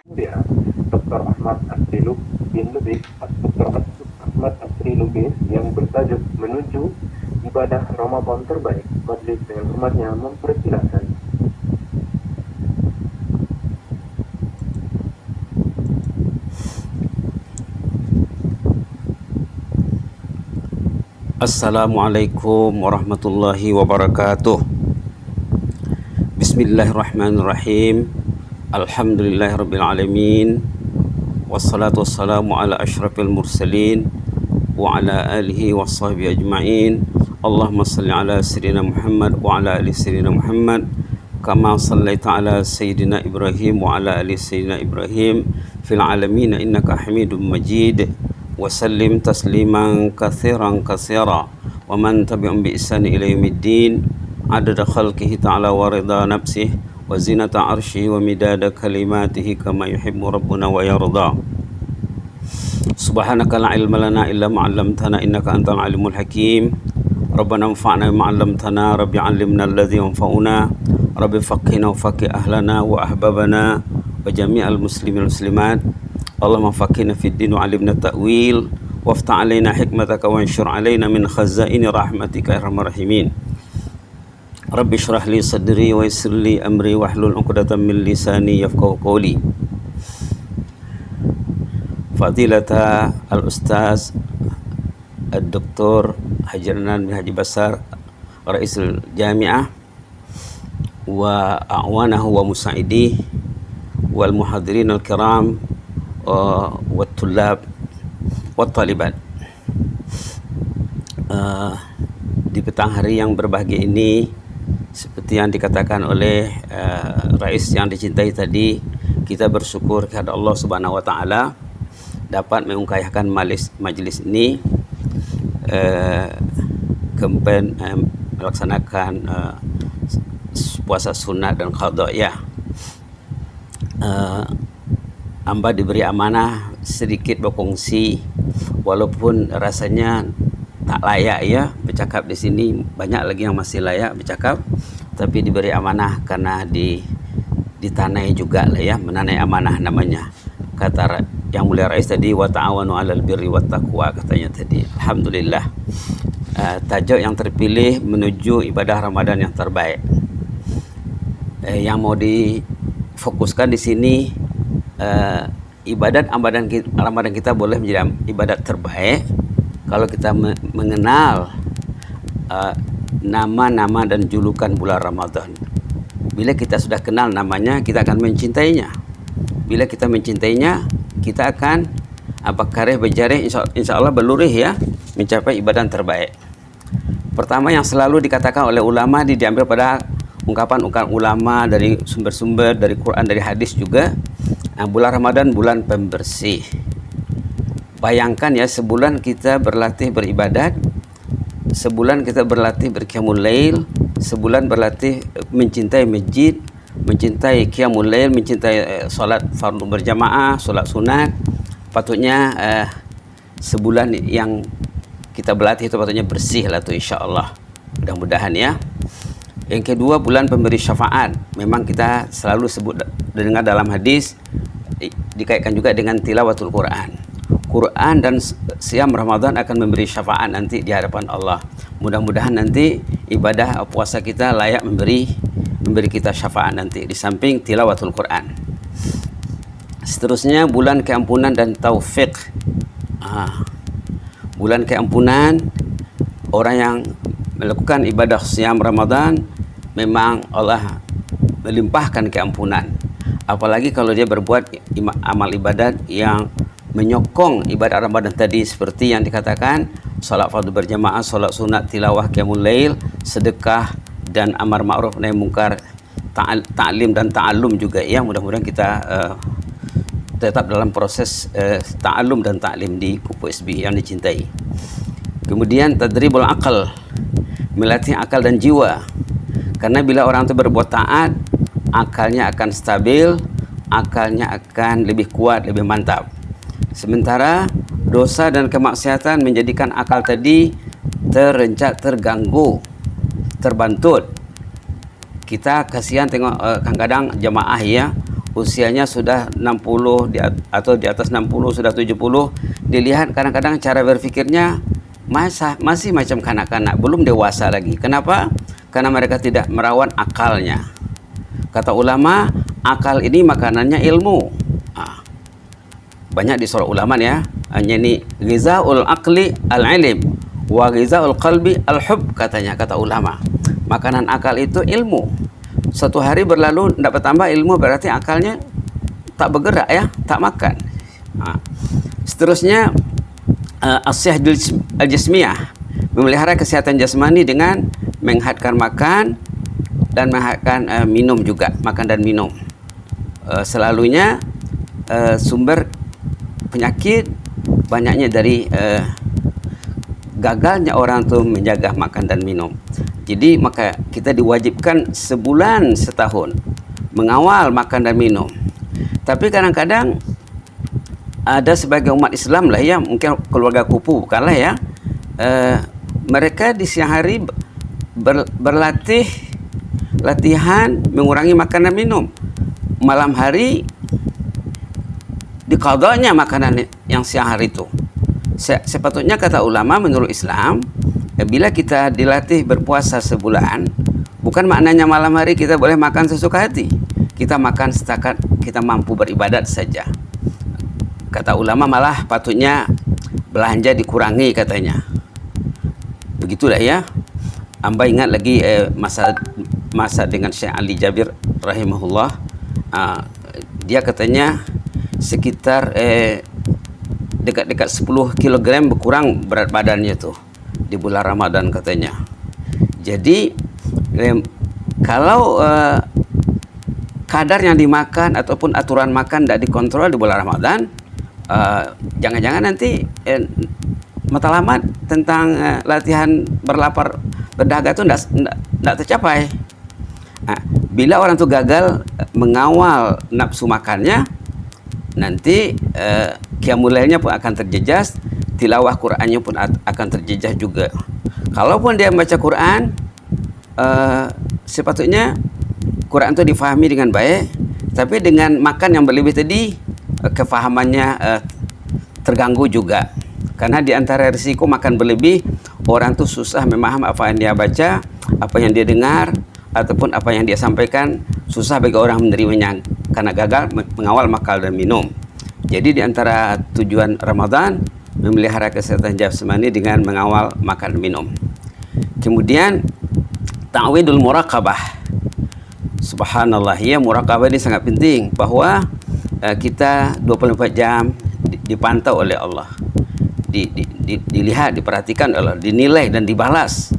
Mulia Dr. Ahmad Asri Lubis, Dr. Ahmad Asri Lubis yang bertajuk Menuju Ibadah Ramadan Terbaik. Majelis dengan hormatnya mempersilahkan. Assalamualaikum warahmatullahi wabarakatuh. Bismillahirrahmanirrahim. Alhamdulillahirabbil alamin. Wassalatu wassalamu ala asyrafil mursalin wa ala alihi washabbihi ajmain. Allahumma salli ala sayyidina Muhammad wa ala ali sayyidina Muhammad kama sallaita ala sayyidina Ibrahim wa ala ali sayyidina Ibrahim fil alamin innaka Hamidum Majid. Wasallim tasliman kathiran kathira wa man tabi'um bi ihsani ila yaumiddin adada khalqihi ta'ala wa rida nafsihi wa zinata arsyihi wa midada kalimatihi kama yuhibbu rabbuna wa yarda. Subhanaka la ilma lana illa ma 'allamtana innaka antal alimul hakim. Rabbana anfa'na bima 'allamtana, rabbi 'allimna alladhi yanfa'una, rabbi faqihna wa faqih ahlana wa ahbabana wa jami'al muslimin muslimat. Allahumma faqihna fid din wa 'allimna ta'wil waftah 'alaina hikmataka wa anshur 'alaina min khazaini rahmatika ya arhamar rahimin. Rabbi shrah li sadri wa yassir li amri wahlul 'uqdatam min lisani yafqahu qawli. Fadilata al-Ustaz Al-Doktor Haji Adnan bin Haji Basar Raisul Jami'ah wa a'wanahu wa musa'idih wal muhadirin al-kiram wa tulab wa talibat. Di petang hari yang berbahagia ini, seperti yang dikatakan oleh Rais yang dicintai tadi, kita bersyukur kepada Allah Subhanahu wa taala dapat mengungkayahkan majlis ini, kempen melaksanakan puasa sunat dan qada ya. Hamba diberi amanah sedikit berkongsi, walaupun rasanya tak layak ya bercakap di sini, banyak lagi yang masih layak bercakap, tapi diberi amanah karena ditanai juga lah ya, menanai amanah namanya. Kata yang mulia Rais tadi, wa ta'awanu 'alal birri wat taqwa, katanya tadi. Alhamdulillah. Tajuk yang terpilih menuju ibadah Ramadan yang terbaik. Yang mau difokuskan di sini, ibadat Ramadan kita boleh menjadi ibadat terbaik kalau kita mengenal nama-nama dan julukan bulan Ramadan. Bila kita sudah kenal namanya, kita akan mencintainya. Bila kita mencintainya, kita akan kareh berjarih, insya Allah berlurih ya, mencapai ibadah terbaik. Pertama yang selalu dikatakan oleh ulama, diambil pada ungkapan ulama dari sumber-sumber, dari Quran, dari hadis juga. Bulan Ramadan bulan pembersih. Bayangkan ya, sebulan kita berlatih beribadat, sebulan kita berlatih berqiyamul lail, sebulan berlatih mencintai masjid, mencintai qiyamul lail, mencintai solat fardu berjamaah, solat sunat. Patutnya sebulan yang kita berlatih itu patutnya bersih lah tuh, insyaAllah. Mudah-mudahan ya. Yang kedua, bulan pemberi syafaat. Memang kita selalu sebut dengar dalam hadis, dikaitkan juga dengan tilawatul Quran. Quran dan siam Ramadan akan memberi syafaat nanti di hadapan Allah. Mudah-mudahan nanti ibadah puasa kita layak memberi kita syafaat nanti, di samping tilawatul Quran. Seterusnya, bulan keampunan dan taufik. Bulan keampunan, orang yang melakukan ibadah siam Ramadan, memang Allah melimpahkan keampunan. Apalagi kalau dia berbuat amal ibadat yang menyokong ibadah Ramadan tadi, seperti yang dikatakan salat fardu berjamaah, salat sunat, tilawah, qiyamul lail, sedekah, dan amar ma'ruf nahi munkar, ta'lim dan ta'allum juga ya. Mudah-mudahan kita tetap dalam proses ta'allum dan ta'lim di Kupu SB yang dicintai. Kemudian tadribul aqal, melatih akal dan jiwa. Karena bila orang itu berbuat taat, akalnya akan stabil, akalnya akan lebih kuat, lebih mantap. Sementara dosa dan kemaksiatan menjadikan akal tadi terencat, terganggu, terbantut. Kita kasihan tengok kadang-kadang jemaah ya, usianya sudah 60 atau di atas 60, sudah 70, dilihat kadang-kadang cara berpikirnya masih macam kanak-kanak, belum dewasa lagi. Kenapa? Karena mereka tidak merawat akalnya. Kata ulama, akal ini makanannya ilmu. Banyak di surah ulama ya, hanya ini ghizaul aqli al-ilm wa ghizaul qalbi al-hub, katanya, kata ulama. Makanan akal itu ilmu. Satu hari berlalu tidak bertambah ilmu, berarti akalnya tak bergerak ya, tak makan. Seterusnya as-sihah al-jismiyah, memelihara kesehatan jasmani dengan menghangatkan makan dan menghangatkan minum juga, makan dan minum. Selalunya sumber penyakit banyaknya dari gagalnya orang tuh menjaga makan dan minum. Jadi maka kita diwajibkan sebulan setahun mengawal makan dan minum. Tapi kadang-kadang ada sebagai umat Islam lah ya, mungkin keluarga kupu bukanlah ya, mereka di siang hari latihan mengurangi makan dan minum. Malam hari diqadanya makanan yang siang hari itu. Sepatutnya kata ulama menurut Islam, bila kita dilatih berpuasa sebulan, bukan maknanya malam hari kita boleh makan sesuka hati. Kita makan setakat kita mampu beribadat saja. Kata ulama malah patutnya belanja dikurangi katanya. Begitulah ya. Amba ingat lagi masa dengan Syekh Ali Jabir rahimahullah. Dia katanya sekitar dekat-dekat 10 kg berkurang berat badannya tuh di bulan Ramadan katanya. Jadi kalau kadar yang dimakan ataupun aturan makan tidak dikontrol di bulan Ramadan, jangan-jangan nanti matlamat tentang latihan berlapar berdahaga itu tidak tercapai. Bila orang itu gagal mengawal nafsu makannya, nanti qiyamul lailnya pun akan terjejas, tilawah Qur'annya pun akan terjejas juga. Kalaupun dia membaca Quran, sepatutnya Quran itu difahami dengan baik, tapi dengan makan yang berlebih tadi, kefahamannya terganggu juga. Karena di antara risiko makan berlebih, orang tuh susah memahami apa yang dia baca, apa yang dia dengar, ataupun apa yang dia sampaikan, susah bagi orang menerimanya karena gagal mengawal makan dan minum. Jadi di antara tujuan Ramadan memelihara kesehatan jasmani dengan mengawal makan dan minum. Kemudian ta'widul muraqabah. Subhanallah, ya, muraqabah ini sangat penting, bahwa kita 24 jam dipantau oleh Allah. Dilihat, diperhatikan oleh Allah, dinilai dan dibalas.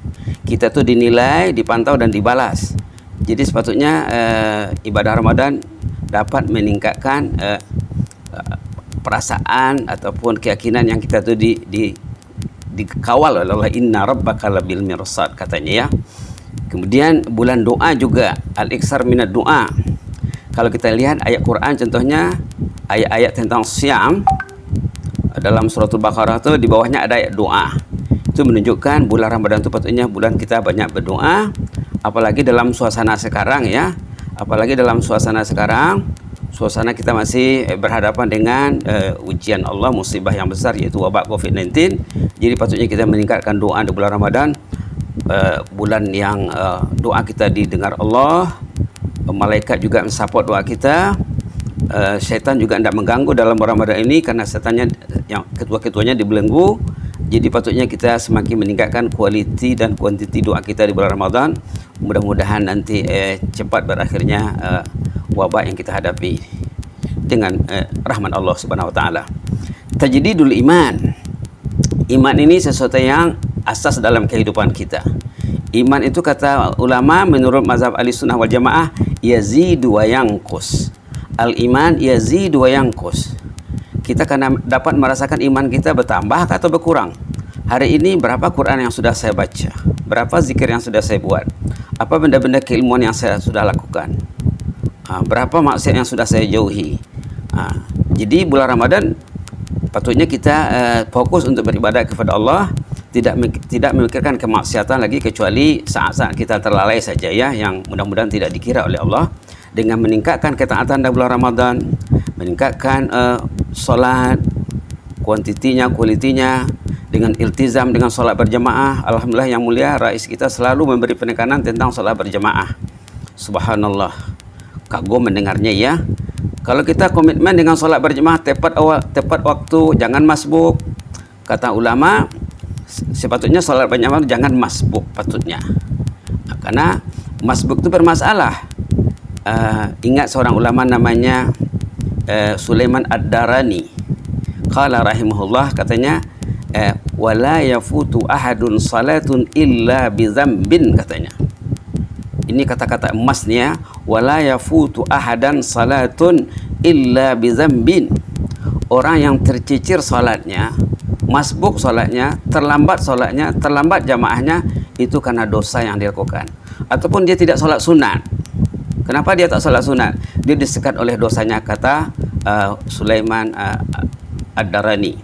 Kita tuh dinilai, dipantau dan dibalas. Jadi sepatutnya ibadah Ramadan dapat meningkatkan perasaan ataupun keyakinan yang kita tuh dikawal oleh Allah. Inna rabbaka labil mirsad, katanya ya. Kemudian bulan doa juga, al-iksar minad doa. Kalau kita lihat ayat Quran, contohnya ayat-ayat tentang siam dalam suratul Baqarah itu di bawahnya ada ayat doa. Itu menunjukkan bulan Ramadan itu patutnya bulan kita banyak berdoa, apalagi dalam suasana sekarang ya. Apalagi dalam suasana sekarang, suasana kita masih berhadapan dengan ujian Allah, musibah yang besar yaitu wabak COVID-19. Jadi patutnya kita meningkatkan doa di bulan Ramadan, bulan yang doa kita didengar Allah, malaikat juga mensupport doa kita. Syaitan juga tidak mengganggu dalam Ramadan ini karena setannya yang ketua-ketuanya dibelenggu. Jadi patutnya kita semakin meningkatkan kualiti dan kuantiti doa kita di bulan Ramadan. Mudah-mudahan nanti cepat berakhirnya wabah yang kita hadapi dengan rahmat Allah Subhanahu wa taala. Tajdidul iman. Iman ini sesuatu yang asas dalam kehidupan kita. Iman itu kata ulama menurut mazhab Ahlussunnah wal Jamaah yazidu wa yanqus. Al-iman yazidu wa yanqus. Kita akan dapat merasakan iman kita bertambah atau berkurang. Hari ini berapa Quran yang sudah saya baca? Berapa zikir yang sudah saya buat? Apa benda-benda keilmuan yang saya sudah lakukan? Berapa maksiat yang sudah saya jauhi? Jadi bulan Ramadan patutnya kita fokus untuk beribadah kepada Allah, tidak memikirkan kemaksiatan lagi kecuali saat-saat kita terlalai saja ya, yang mudah-mudahan tidak dikira oleh Allah. dengan meningkatkan ketaatan dalam bulan Ramadan, meningkatkan solat, kuantitinya, kualitinya, dengan iltizam dengan solat berjamaah. Alhamdulillah yang mulia, rais kita selalu memberi penekanan tentang solat berjamaah. Subhanallah, kagum mendengarnya ya. Kalau kita komitmen dengan solat berjamaah tepat waktu, jangan masbuk. Kata ulama, sepatutnya solat berjamaah jangan masbuk patutnya. Karena masbuk itu bermasalah. Ingat seorang ulama namanya Sulaiman Ad-Darani. Qala rahimahullah, katanya wala yafutu ahadun salatun illa bi dzambin, katanya. Ini kata-kata emasnya, wala yafutu ahadan salatun illa bi dzambin. Orang yang tercicir salatnya, masbuk salatnya, terlambat jamaahnya, itu karena dosa yang dilakukan. Ataupun dia tidak salat sunat. Kenapa dia tak salat sunat? Dia disekat oleh dosanya, kata Sulaiman Ad-Darani.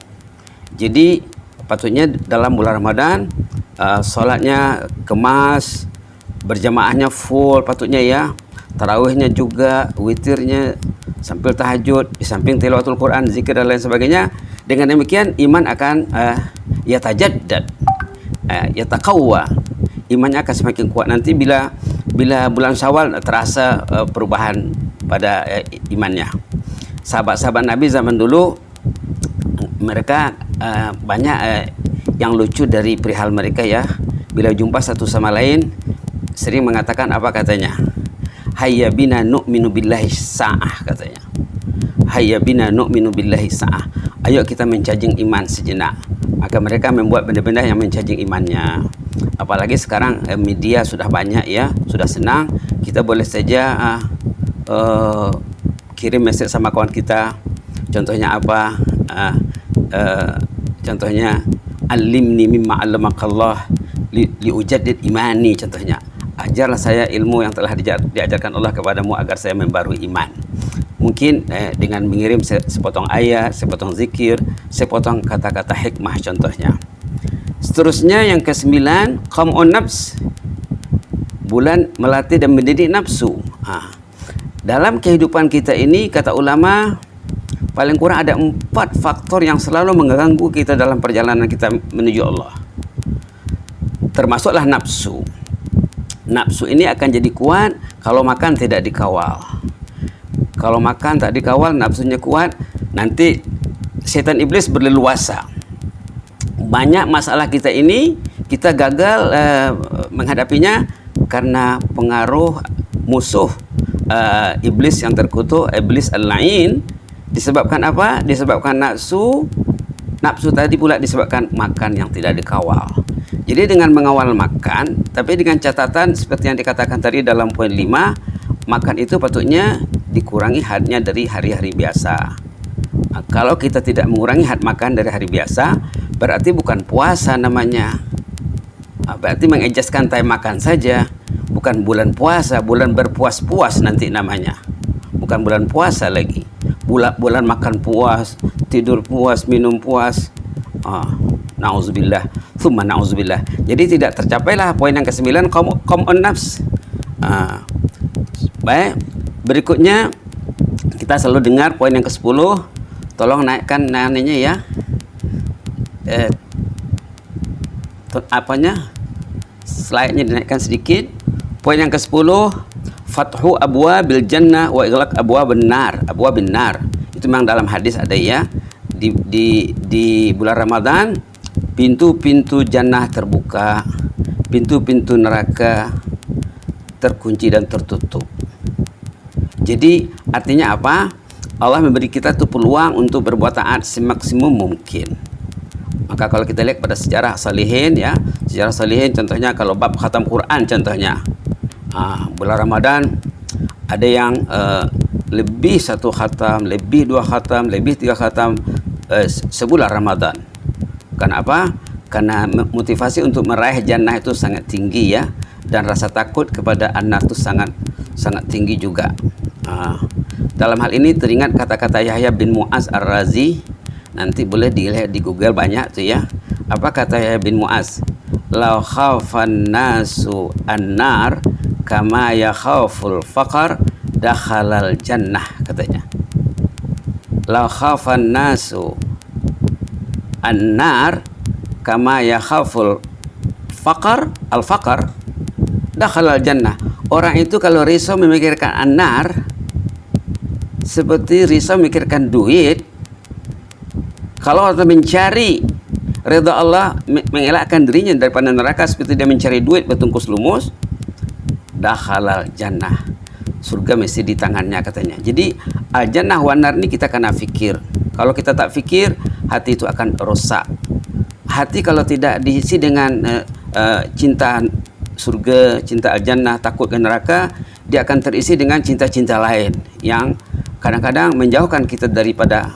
Jadi patutnya dalam bulan Ramadan salatnya kemas, berjamaahnya full patutnya ya. Tarawihnya juga, witirnya, sambil tahajud, di samping tilawatul Quran, zikir dan lain sebagainya. Dengan demikian iman akan yatajaddad, yataqawwa. Imannya akan semakin kuat nanti bila bulan Syawal terasa perubahan pada imannya. Sahabat-sahabat Nabi zaman dulu, mereka banyak yang lucu dari perihal mereka ya. Bila jumpa satu sama lain, sering mengatakan apa katanya? Hayya bina nu'minu billahi sa'ah, katanya. Hayya bina nu'minu billahi sa'ah. Ayo kita mencajing iman sejenak. Maka mereka membuat benda-benda yang mencajing imannya. Apalagi sekarang media sudah banyak ya, sudah senang. Kita boleh saja kirim mesej sama kawan kita. Contohnya apa? Contohnya alimni mimma 'allamakallah liujaddid imani, contohnya. Ajarlah saya ilmu yang telah diajarkan Allah kepadamu agar saya membarui iman. Mungkin dengan mengirim sepotong ayat, sepotong zikir, sepotong kata-kata hikmah contohnya. Seterusnya yang ke-9, qam'un nafs. Bulan melatih dan mendidik nafsu. Dalam kehidupan kita ini, kata ulama, paling kurang ada 4 faktor yang selalu mengganggu kita dalam perjalanan kita menuju Allah. Termasuklah nafsu. Nafsu ini akan jadi kuat kalau makan tidak dikawal. Kalau makan tak dikawal, nafsunya kuat, nanti setan iblis berleluasa. Banyak masalah kita ini, kita gagal menghadapinya karena pengaruh musuh iblis yang terkutuk, iblis al-la'in. Disebabkan apa? Disebabkan nafsu. Nafsu tadi pula disebabkan makan yang tidak dikawal. Jadi dengan mengawal makan, tapi dengan catatan seperti yang dikatakan tadi dalam poin 5, makan itu patutnya dikurangi hadnya dari hari-hari biasa. Kalau kita tidak mengurangi had makan dari hari biasa, berarti bukan puasa namanya. Berarti mengejaskan time makan saja. Bukan bulan puasa, bulan berpuas-puas nanti namanya. Bukan bulan puasa lagi. Bulan makan puas, tidur puas, minum puas. Na'udzubillah, thumma na'udzubillah. Jadi tidak tercapailah poin yang ke-9, qam'un nafs. Baik, berikutnya kita selalu dengar poin yang ke-10. Tolong naikkan nanya ya. Slide-nya dinaikkan sedikit. Poin yang ke-10, fathu abwabil jannah wa ighlaq abwabin nar. Abwabin nar. Itu memang dalam hadis ada ya. Di bulan Ramadan, pintu-pintu jannah terbuka, pintu-pintu neraka terkunci dan tertutup. Jadi artinya apa? Allah memberi kita tuh peluang untuk berbuat taat semaksimum mungkin. Maka kalau kita lihat pada sejarah salihin ya, sejarah salihin contohnya kalau bab khatam Quran contohnya, bulan Ramadan ada yang lebih 1 khatam, lebih 2 khatam, lebih 3 khatam sebulan Ramadan. Kenapa? Karena motivasi untuk meraih jannah itu sangat tinggi ya, dan rasa takut kepada anak itu sangat tinggi juga. Dalam hal ini teringat kata-kata Yahya bin Mu'az Ar-Razi. Nanti boleh dilihat di Google banyak tuh ya. Apa kata Yahya bin Mu'az? Lau khafan nasu an-nar kama yakhaful faqar dakhalal jannah katanya. La khafan nasu an-nar kama yakhaful al-faqar dakhalal jannah. Orang itu kalau risau memikirkan an-nar seperti risau memikirkan duit. Kalau orang mencari redha Allah, mengelakkan dirinya daripada neraka seperti dia mencari duit bertungkus lumus, dakhalal jannah. Surga mesti di tangannya katanya. Jadi al-jannah wan nar ini kita kena fikir. Kalau kita tak fikir, hati itu akan rusak. Hati kalau tidak diisi dengan cinta surga, cinta al-jannah, takut ke neraka, dia akan terisi dengan cinta-cinta lain yang kadang-kadang menjauhkan kita daripada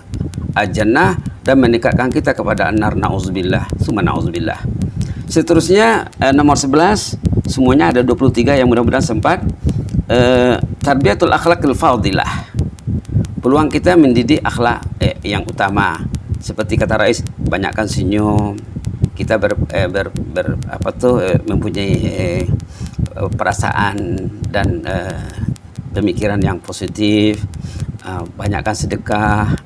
al-jannah dan mendekatkan kita kepada an-nar. Na'udzubillah, summa na'udzubillah. Seterusnya nomor 11, semuanya ada 23 yang mudah-mudahan sempat. Tarbiyatul akhlaqil fadilah. Peluang kita mendidik akhlak yang utama. Seperti kata Rais, banyakkan senyum. Kita mempunyai perasaan dan pemikiran yang positif. Banyakkan sedekah,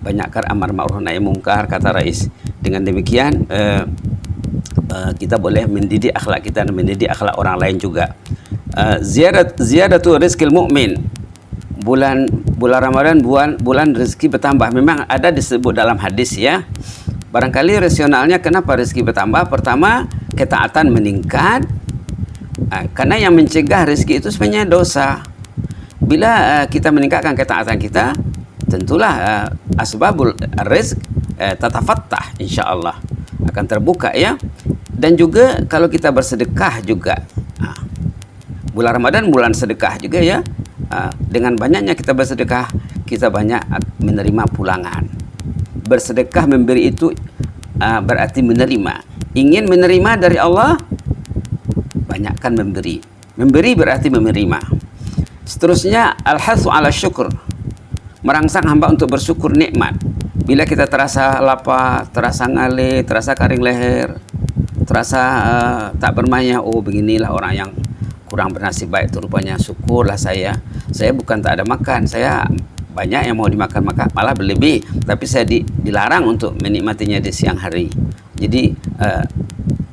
banyakkan amar ma'ruf nahi mungkar kata Rais. Dengan demikian kita boleh mendidik akhlak kita dan mendidik akhlak orang lain juga. Ziyadatu rizqil mu'min. Bulan Ramadan bulan rezeki bertambah. Memang ada disebut dalam hadis ya. Barangkali rasionalnya kenapa rezeki bertambah? Pertama, ketaatan meningkat. Karena yang mencegah rezeki itu sebenarnya dosa. Bila kita meningkatkan ketaatan kita, tentulah asbabul rizq tatafattah, insyaallah akan terbuka ya. Dan juga kalau kita bersedekah juga. Bulan Ramadan bulan sedekah juga ya. Dengan banyaknya kita bersedekah, kita banyak menerima pulangan. Bersedekah memberi itu berarti menerima. Ingin menerima dari Allah, banyakkan memberi. Memberi berarti menerima. Seterusnya al-hasu ala syukur. Merangsang hamba untuk bersyukur nikmat. Bila kita terasa lapar, terasa ngalih, terasa kering leher, terasa tak bermaya, oh beginilah orang yang kurang bernasib baik itu rupanya. Syukurlah saya bukan tak ada makan, saya banyak yang mau dimakan, maka malah berlebih, tapi saya dilarang untuk menikmatinya di siang hari. Jadi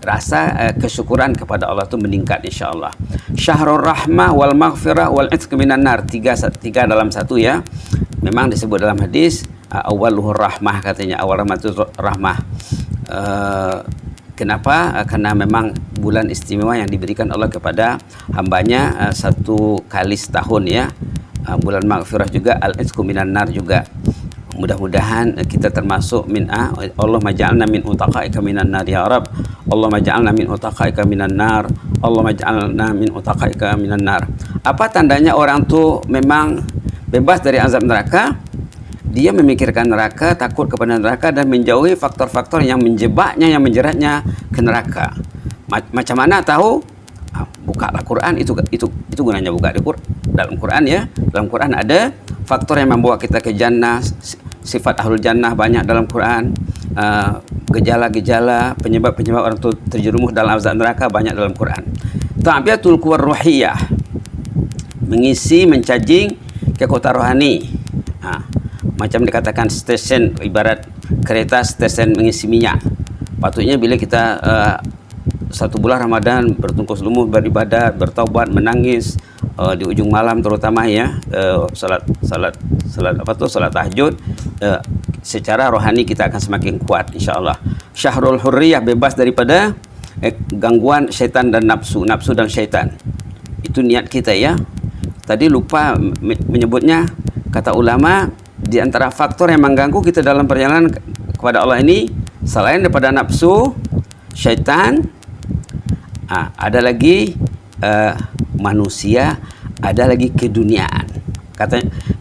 rasa kesyukuran kepada Allah itu meningkat insyaallah. Syahrul rahmah wal maghfirah wal itq minan nar, tiga dalam satu ya. Memang disebut dalam hadis awwaluhur rahmah, katanya awal rahmah itu rahmah. Kenapa? Karena memang bulan istimewa yang diberikan Allah kepada hambanya satu kali setahun ya. Bulan maghfirah juga, al-itqu minan nar juga. Mudah-mudahan kita termasuk Allah maj'alna min utaqaika minan nar ya Rabb. Allah maj'alna min utaqaika minan nar. Allah maj'alna min utaqaika minan nar. Apa tandanya orang tu memang bebas dari azab neraka? Dia memikirkan neraka, takut kepada neraka dan menjauhi faktor-faktor yang menjebaknya, yang menjeratnya ke neraka. Macam mana tahu? Bukalah Quran, itu gunanya buka dalam Quran ya. Dalam Quran ada faktor yang membawa kita ke jannah, sifat ahlul jannah banyak dalam Quran. Gejala-gejala penyebab-penyebab orang itu terjerumus dalam azab neraka banyak dalam Quran. Ta'biyatul quwwar ruhiyah. Mengisi, mencajing kekuatan rohani. Macam dikatakan stesen, ibarat kereta stesen mengisi minyak. Patutnya bila kita satu bulan Ramadan bertungkus lumus, beribadat, bertaubat, menangis di ujung malam terutama ya, salat tahajud, secara rohani kita akan semakin kuat insyaallah. Syahrul hurriyah, bebas daripada gangguan syaitan dan nafsu dan syaitan. Itu niat kita ya. Tadi lupa menyebutnya, kata ulama, di antara faktor yang mengganggu kita dalam perjalanan kepada Allah ini, selain daripada nafsu, syaitan, ada lagi manusia, ada lagi keduniaan.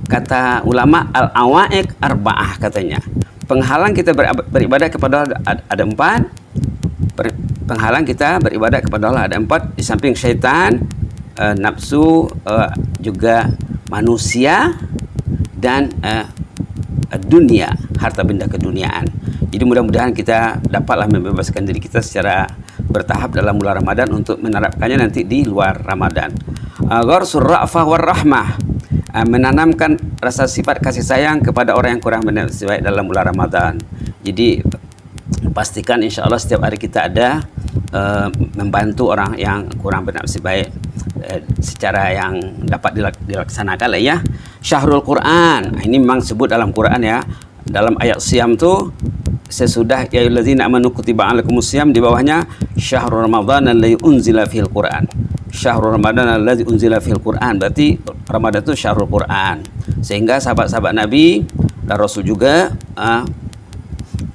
Kata ulama, al-awaiq arba'ah katanya. Penghalang kita beribadah kepada Allah ada 4. Penghalang kita beribadah kepada Allah ada 4. Di samping syaitan, nafsu, juga manusia, dan dunia, harta benda keduniaan. Jadi mudah-mudahan kita dapatlah membebaskan diri kita secara bertahap dalam bulan Ramadan untuk menerapkannya nanti di luar Ramadan. Gharsur ra'fah war rahmah, menanamkan rasa sifat kasih sayang kepada orang yang kurang bernafsu baik dalam bulan Ramadan. Jadi pastikan insya Allah setiap hari kita ada membantu orang yang kurang bernafsu baik secara yang dapat dilaksanakan lah ya. Syahrul Quran, ini memang sebut dalam Quran ya. Dalam ayat siam tu sesudah ya ayyuhallazina amanu kutiba alaikumus syiyam, di bawahnya syahrul ramadhan alladzi unzila fil Quran. Syahrul ramadhan alladzi unzila fil Quran, berarti Ramadan itu syahrul Quran. Sehingga sahabat-sahabat Nabi dan Rasul juga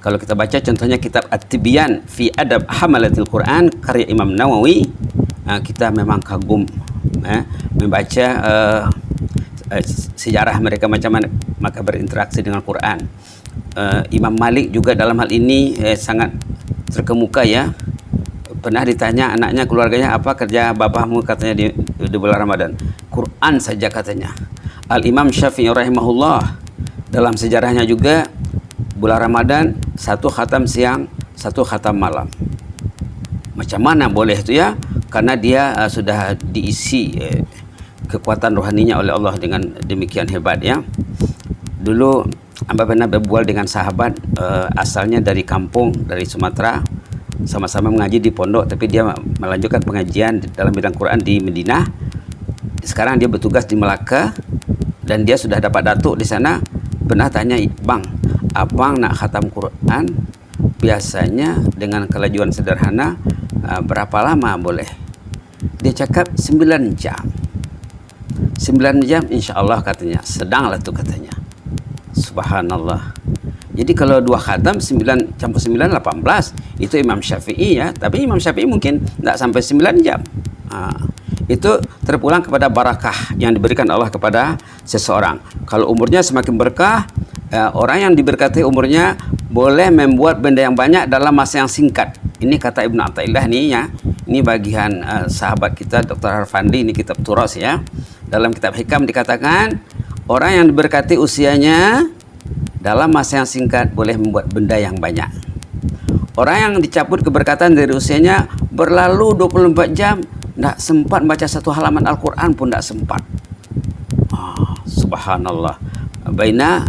kalau kita baca contohnya kitab At-Tibyan fi Adab Hamalatil Quran karya Imam Nawawi, kita memang kagum membaca sejarah mereka macam mana maka berinteraksi dengan Quran. Imam Malik juga dalam hal ini sangat terkemuka ya. Pernah ditanya anaknya, keluarganya, apa kerja babahmu, katanya di bulan Ramadan, Quran saja katanya. Al-Imam Syafi'i rahimahullah dalam sejarahnya juga bulan Ramadan 1 khatam siang, 1 khatam malam. Macam mana boleh itu ya? Karena dia sudah diisi kekuatan rohaninya oleh Allah dengan demikian hebat ya. Dulu Amba pernah berbual dengan sahabat asalnya dari kampung, dari Sumatera, sama-sama mengaji di pondok, tapi dia melanjutkan pengajian dalam bidang Quran di Madinah. Sekarang dia bertugas di Melaka dan dia sudah dapat datuk di sana. Pernah tanya, "Bang, abang nak khatam Quran biasanya dengan kelajuan sederhana berapa lama boleh?" Dia cakap 9 jam. 9 jam insya Allah katanya, sedanglah tu katanya. Subhanallah. Jadi kalau 2 khatam 9 campur 9 18, itu Imam Syafi'i ya. Tapi Imam Syafi'i mungkin tidak sampai 9 jam. Itu terpulang kepada barakah yang diberikan Allah kepada seseorang. Kalau umurnya semakin berkah, orang yang diberkati umurnya boleh membuat benda yang banyak dalam masa yang singkat. Ini kata Ibnu Athaillah nih ya. Ini bagian sahabat kita Dr. Harfandi, ini kitab Turas ya. Dalam kitab Hikam dikatakan orang yang diberkati usianya dalam masa yang singkat boleh membuat benda yang banyak. Orang yang dicabut keberkatan dari usianya berlalu 24 jam tidak sempat baca 1 halaman Al-Quran pun tidak sempat. Subhanallah. Baina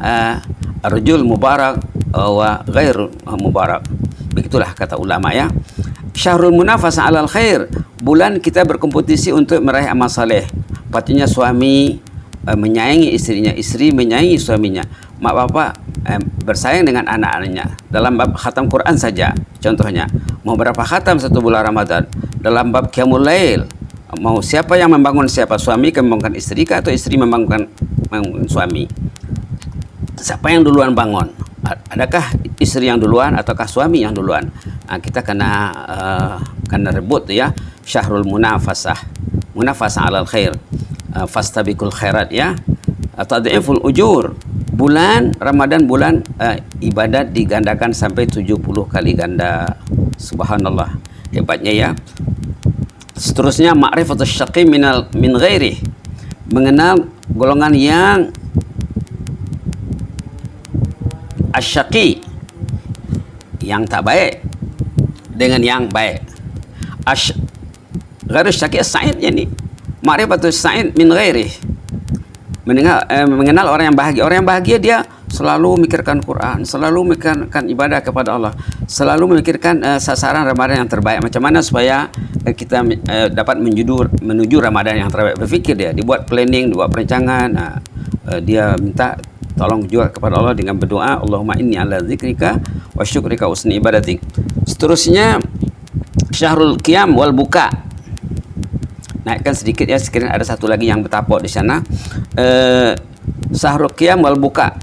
arjul mubarak wa ghair mubarak. Begitulah kata ulama ya. Syahrul munafasa alal khair, bulan kita berkompetisi untuk meraih amal saleh. Patutnya suami menyayangi istrinya, istri menyayangi suaminya, mak bapak bersaing dengan anak-anaknya. Dalam bab khatam Quran saja contohnya, mau berapa khatam 1 bulan Ramadan. Dalam bab qiyamul lail, mau siapa yang membangun siapa, suami yang membangunkan istri kah, atau istri membangunkan suami? Siapa yang duluan bangun? Adakah istri yang duluan ataukah suami yang duluan? Kita kena rebut ya. Syahrul munafasah, munafasah alal khair, fastabiqul khairat ya. Tad'iful ujur, bulan Ramadan bulan ibadat digandakan sampai 70 kali ganda. Subhanallah, hebatnya ya. Seterusnya ma'rifatus syaqi min ghairi, mengenal golongan yang asyaqi, yang tak baik dengan yang baik. Ghairus syaqi as-sa'id, yani ma'rifatus sa'id min ghairi, mengenal orang yang bahagia. Orang yang bahagia dia selalu memikirkan Quran, selalu memikirkan ibadah kepada Allah, selalu memikirkan sasaran Ramadan yang terbaik. Macam mana supaya kita dapat menuju Ramadan yang terbaik. Berfikir dia, dibuat planning, dibuat perencanaan. Dia minta tolong juga kepada Allah dengan berdoa, Allahumma inni ala zikrika wa syukrika usni ibadatik. Seterusnya syahrul qiyam wal buka. Naikkan sedikit ya, sekiranya ada satu lagi yang bertapok di sana. Syahrul qiyam wal buka,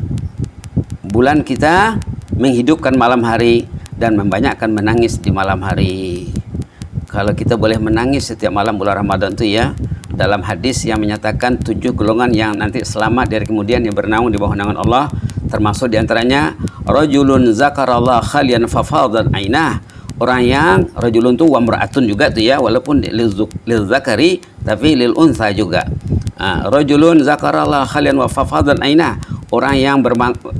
bulan kita menghidupkan malam hari dan membanyakkan menangis di malam hari. Kalau kita boleh menangis setiap malam bulan Ramadan itu ya, dalam hadis yang menyatakan 7 golongan yang nanti selamat dari kemudian yang bernaung di bawah naungan Allah, termasuk diantaranya rajulun zakarallah khalian fafadan ainah, orang yang rajulun tu wa mar'atun juga tu ya, walaupun lil zakari tapi lil unsa juga. Rajulun zakarallah khalian wa fafadan ainah, orang yang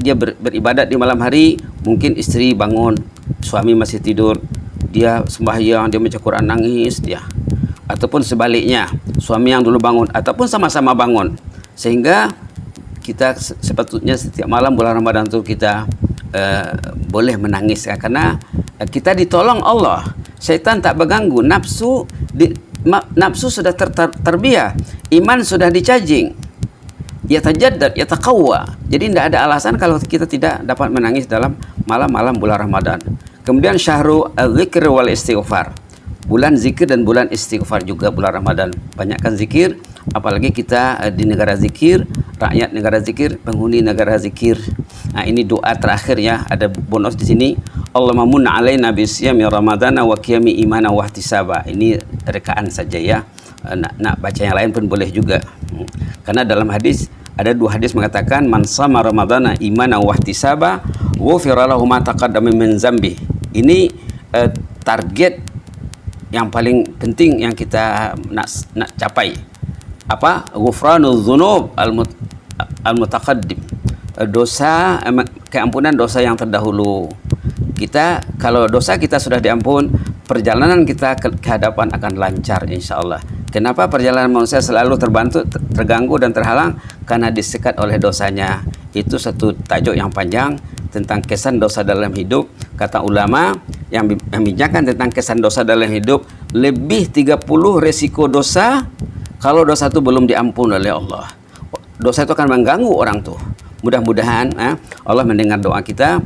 dia beribadat di malam hari, mungkin istri bangun, suami masih tidur, dia sembahyang, dia baca Quran, nangis dia. Ataupun sebaliknya, suami yang dulu bangun ataupun sama-sama bangun, Sehingga kita sepatutnya setiap malam bulan Ramadan itu kita boleh menangis karena kita ditolong Allah. Syaitan tak berganggu, nafsu sudah terbiah, iman sudah dicajing, yatajaddad, yataqawwa. Jadi tidak ada alasan kalau kita tidak dapat menangis dalam malam-malam bulan Ramadan. Kemudian syahrul dzikr wal istighfar, bulan zikir dan bulan istighfar juga bulan Ramadan. Banyakkan zikir, apalagi kita di negara zikir, rakyat negara zikir, penghuni negara zikir. Nah, ini doa terakhir ya, ada bonus di sini. Allahumma munna alaina bisyami ramadana wa qiyami imana wa ihtisaba. Ini rekaan saja ya. Nak baca yang lain pun boleh juga. Karena dalam hadis ada 2 hadis mengatakan man sama ramadana imana wa ihtisaba ghufira lahu ma taqaddama min dzambi. Ini target yang paling penting yang kita nak capai. Apa? Ghufranul dzunub al-mutaqaddim. Dosa, keampunan dosa yang terdahulu. Kita kalau dosa kita sudah diampun, perjalanan kita ke hadapan akan lancar insya Allah. Kenapa perjalanan manusia selalu terganggu dan terhalang? Karena disekat oleh dosanya. Itu satu tajuk yang panjang tentang kesan dosa dalam hidup. Kata ulama yang bincangkan tentang kesan dosa dalam hidup, lebih 30 resiko dosa kalau dosa itu belum diampun oleh Allah. Dosa itu akan mengganggu orang tuh. Mudah-mudahan Allah mendengar doa kita.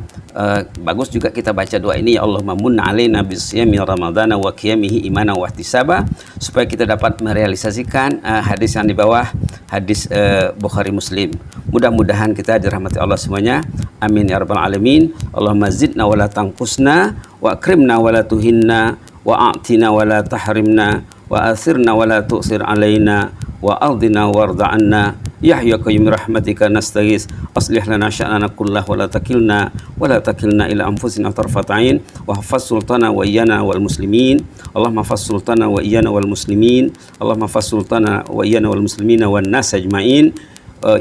Bagus juga kita baca doa ini, ya Allah mamunna alaina bisyami ramadana wa qiyamihi imana wa ihtisaba, supaya kita dapat merealisasikan hadis yang di bawah, hadis Bukhari Muslim. Mudah-mudahan kita dirahmati Allah semuanya. Amin ya rabbal alamin. Allahumma zidna wa la tanqusna wa akrimna wa la tuhinna wa a'tina wa la tahrimna wa athirna wa la tu'sir alaina wa ardina warda anna ya hayyu qayyum rahmatika nastaghis aslih lana sya'nana kullahu wa la takilna ila anfusina tarfat ain wa hafaz sultana wa iyana wal muslimin. Allahumma hafaz sultana wa iyana wal muslimin. Allahumma hafaz sultana wa iyana wal muslimina wan nas ajmain.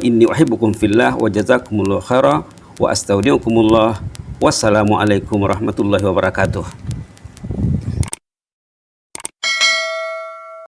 Inni uhibbukum fillah wa jazakumullahu khaira wa astaudiukumullah. Wassalamu alaikum warahmatullahi wabarakatuh.